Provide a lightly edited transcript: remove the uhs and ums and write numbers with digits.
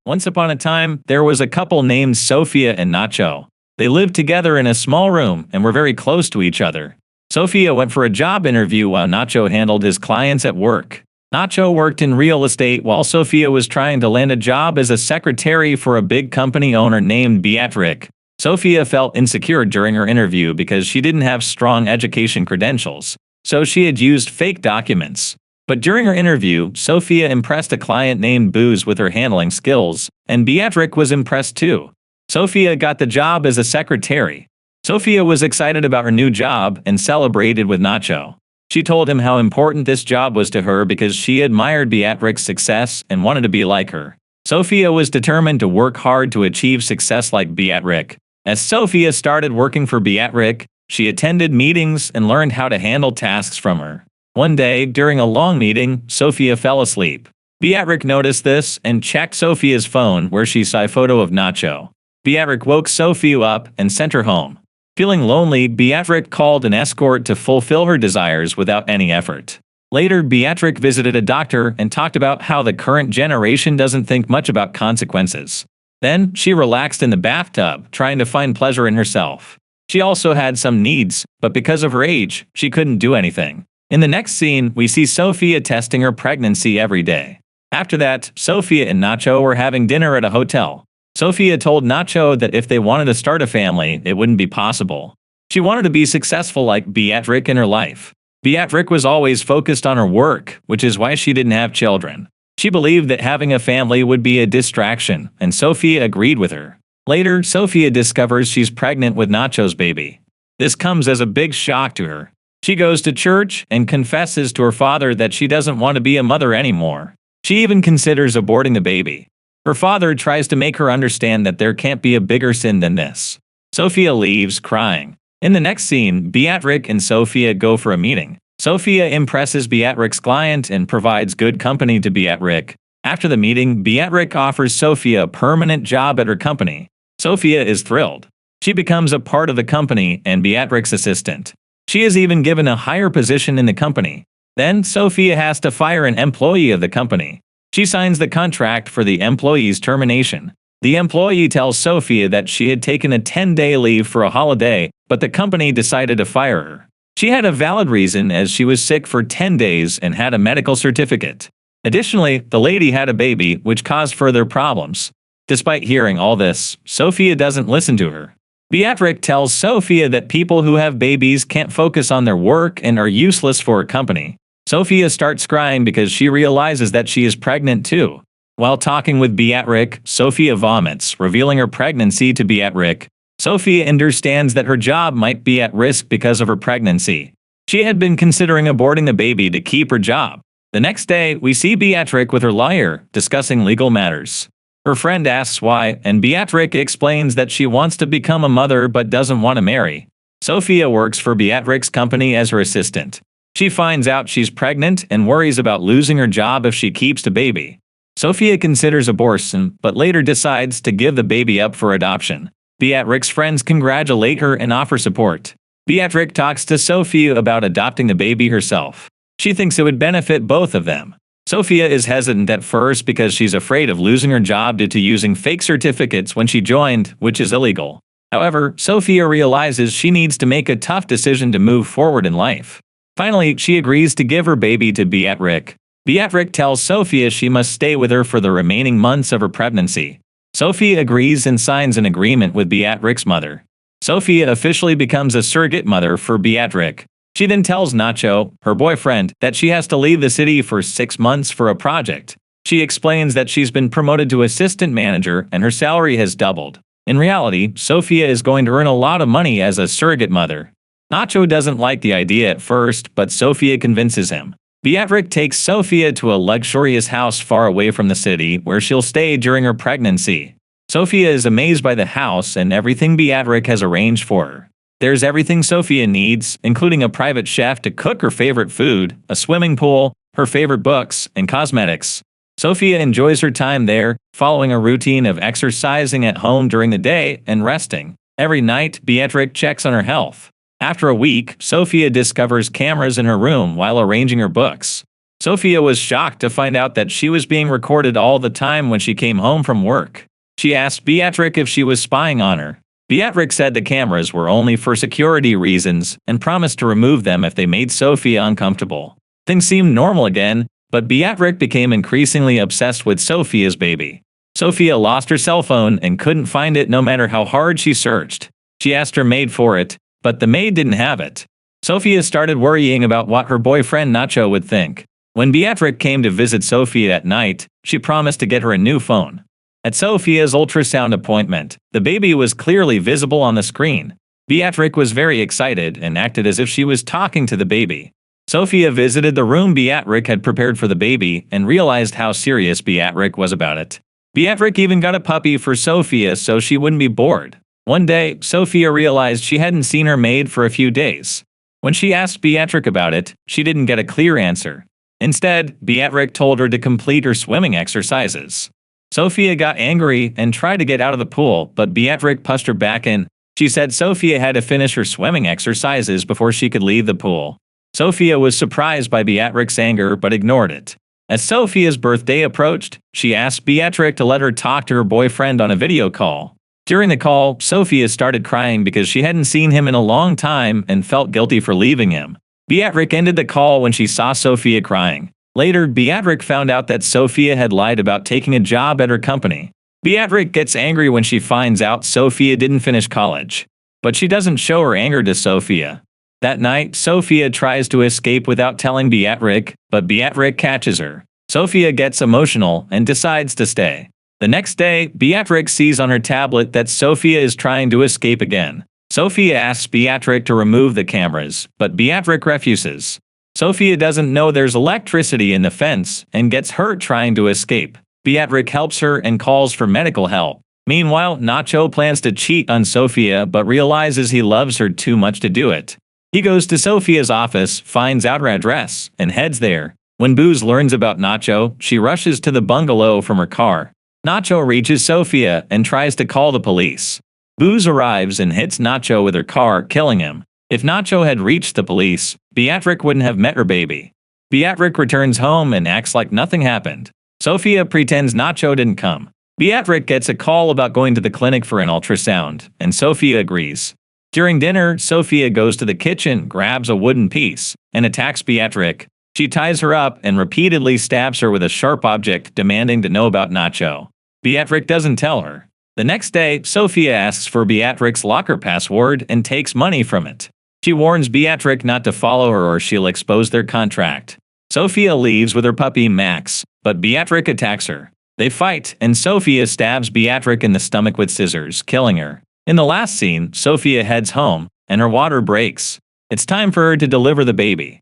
Once upon a time, there was a couple named Sophia and Nacho. They lived together in a small room and were very close to each other. Sophia went for a job interview while Nacho handled his clients at work. Nacho worked in real estate while Sophia was trying to land a job as a secretary for a big company owner named Beatrice. Sophia felt insecure during her interview because she didn't have strong education credentials, so she had used fake documents. But during her interview, Sophia impressed a client named Booze with her handling skills, and Beatrice was impressed too. Sophia got the job as a secretary. Sophia was excited about her new job and celebrated with Nacho. She told him how important this job was to her because she admired Beatrice's success and wanted to be like her. Sophia was determined to work hard to achieve success like Beatrice. As Sophia started working for Beatrice, she attended meetings and learned how to handle tasks from her. One day, during a long meeting, Sophia fell asleep. Beatrice noticed this and checked Sophia's phone where she saw a photo of Nacho. Beatrice woke Sophia up and sent her home. Feeling lonely, Beatrice called an escort to fulfill her desires without any effort. Later, Beatrice visited a doctor and talked about how the current generation doesn't think much about consequences. Then, she relaxed in the bathtub, trying to find pleasure in herself. She also had some needs, but because of her age, she couldn't do anything. In the next scene, we see Sophia testing her pregnancy every day. After that, Sophia and Nacho were having dinner at a hotel. Sophia told Nacho that if they wanted to start a family, it wouldn't be possible. She wanted to be successful like Beatrice in her life. Beatrice was always focused on her work, which is why she didn't have children. She believed that having a family would be a distraction, and Sophia agreed with her. Later, Sophia discovers she's pregnant with Nacho's baby. This comes as a big shock to her. She goes to church and confesses to her father that she doesn't want to be a mother anymore. She even considers aborting the baby. Her father tries to make her understand that there can't be a bigger sin than this. Sophia leaves, crying. In the next scene, Beatrice and Sophia go for a meeting. Sophia impresses Beatrice's client and provides good company to Beatrice. After the meeting, Beatrice offers Sophia a permanent job at her company. Sophia is thrilled. She becomes a part of the company and Beatrice's assistant. She is even given a higher position in the company. Then, Sophia has to fire an employee of the company. She signs the contract for the employee's termination. The employee tells Sophia that she had taken a 10-day leave for a holiday, but the company decided to fire her. She had a valid reason as she was sick for 10 days and had a medical certificate. Additionally, the lady had a baby, which caused further problems. Despite hearing all this, Sophia doesn't listen to her. Beatrice tells Sophia that people who have babies can't focus on their work and are useless for a company. Sophia starts crying because she realizes that she is pregnant too. While talking with Beatrice, Sophia vomits, revealing her pregnancy to Beatrice. Sophia understands that her job might be at risk because of her pregnancy. She had been considering aborting the baby to keep her job. The next day, we see Beatrice with her lawyer, discussing legal matters. Her friend asks why, and Beatrice explains that she wants to become a mother but doesn't want to marry. Sophia works for Beatrice's company as her assistant. She finds out she's pregnant and worries about losing her job if she keeps the baby. Sophia considers abortion, but later decides to give the baby up for adoption. Beatrice's friends congratulate her and offer support. Beatrice talks to Sophia about adopting the baby herself. She thinks it would benefit both of them. Sophia is hesitant at first because she's afraid of losing her job due to using fake certificates when she joined, which is illegal. However, Sophia realizes she needs to make a tough decision to move forward in life. Finally, she agrees to give her baby to Beatrice. Beatrice tells Sophia she must stay with her for the remaining months of her pregnancy. Sophia agrees and signs an agreement with Beatrice's mother. Sophia officially becomes a surrogate mother for Beatrice. She then tells Nacho, her boyfriend, that she has to leave the city for 6 months for a project. She explains that she's been promoted to assistant manager and her salary has doubled. In reality, Sophia is going to earn a lot of money as a surrogate mother. Nacho doesn't like the idea at first, but Sophia convinces him. Beatrice takes Sophia to a luxurious house far away from the city where she'll stay during her pregnancy. Sophia is amazed by the house and everything Beatrice has arranged for her. There's everything Sophia needs, including a private chef to cook her favorite food, a swimming pool, her favorite books, and cosmetics. Sophia enjoys her time there, following a routine of exercising at home during the day and resting. Every night, Beatrice checks on her health. After a week, Sophia discovers cameras in her room while arranging her books. Sophia was shocked to find out that she was being recorded all the time when she came home from work. She asked Beatrix if she was spying on her. Beatrix said the cameras were only for security reasons and promised to remove them if they made Sophia uncomfortable. Things seemed normal again, but Beatrix became increasingly obsessed with Sophia's baby. Sophia lost her cell phone and couldn't find it no matter how hard she searched. She asked her maid for it, but the maid didn't have it. Sophia started worrying about what her boyfriend Nacho would think. When Beatrix came to visit Sophia at night, she promised to get her a new phone. At Sophia's ultrasound appointment, the baby was clearly visible on the screen. Beatrix was very excited and acted as if she was talking to the baby. Sophia visited the room Beatrix had prepared for the baby and realized how serious Beatrix was about it. Beatrix even got a puppy for Sophia so she wouldn't be bored. One day, Sophia realized she hadn't seen her maid for a few days. When she asked Beatrix about it, she didn't get a clear answer. Instead, Beatrix told her to complete her swimming exercises. Sophia got angry and tried to get out of the pool, but Beatrix pushed her back in. She said Sophia had to finish her swimming exercises before she could leave the pool. Sophia was surprised by Beatrix's anger but ignored it. As Sophia's birthday approached, she asked Beatrix to let her talk to her boyfriend on a video call. During the call, Sophia started crying because she hadn't seen him in a long time and felt guilty for leaving him. Beatrix ended the call when she saw Sophia crying. Later, Beatrix found out that Sophia had lied about taking a job at her company. Beatrix gets angry when she finds out Sophia didn't finish college. But she doesn't show her anger to Sophia. That night, Sophia tries to escape without telling Beatrix, but Beatrix catches her. Sophia gets emotional and decides to stay. The next day, Beatrix sees on her tablet that Sophia is trying to escape again. Sophia asks Beatrix to remove the cameras, but Beatrix refuses. Sophia doesn't know there's electricity in the fence and gets hurt trying to escape. Beatrix helps her and calls for medical help. Meanwhile, Nacho plans to cheat on Sophia but realizes he loves her too much to do it. He goes to Sophia's office, finds out her address, and heads there. When Booze learns about Nacho, she rushes to the bungalow from her car. Nacho reaches Sophia and tries to call the police. Booze arrives and hits Nacho with her car, killing him. If Nacho had reached the police, Beatrix wouldn't have met her baby. Beatrix returns home and acts like nothing happened. Sophia pretends Nacho didn't come. Beatrix gets a call about going to the clinic for an ultrasound, and Sophia agrees. During dinner, Sophia goes to the kitchen, grabs a wooden piece, and attacks Beatrix. She ties her up and repeatedly stabs her with a sharp object, demanding to know about Nacho. Beatrix doesn't tell her. The next day, Sophia asks for Beatrix's locker password and takes money from it. She warns Beatrix not to follow her or she'll expose their contract. Sophia leaves with her puppy Max, but Beatrix attacks her. They fight, and Sophia stabs Beatrix in the stomach with scissors, killing her. In the last scene, Sophia heads home, and her water breaks. It's time for her to deliver the baby.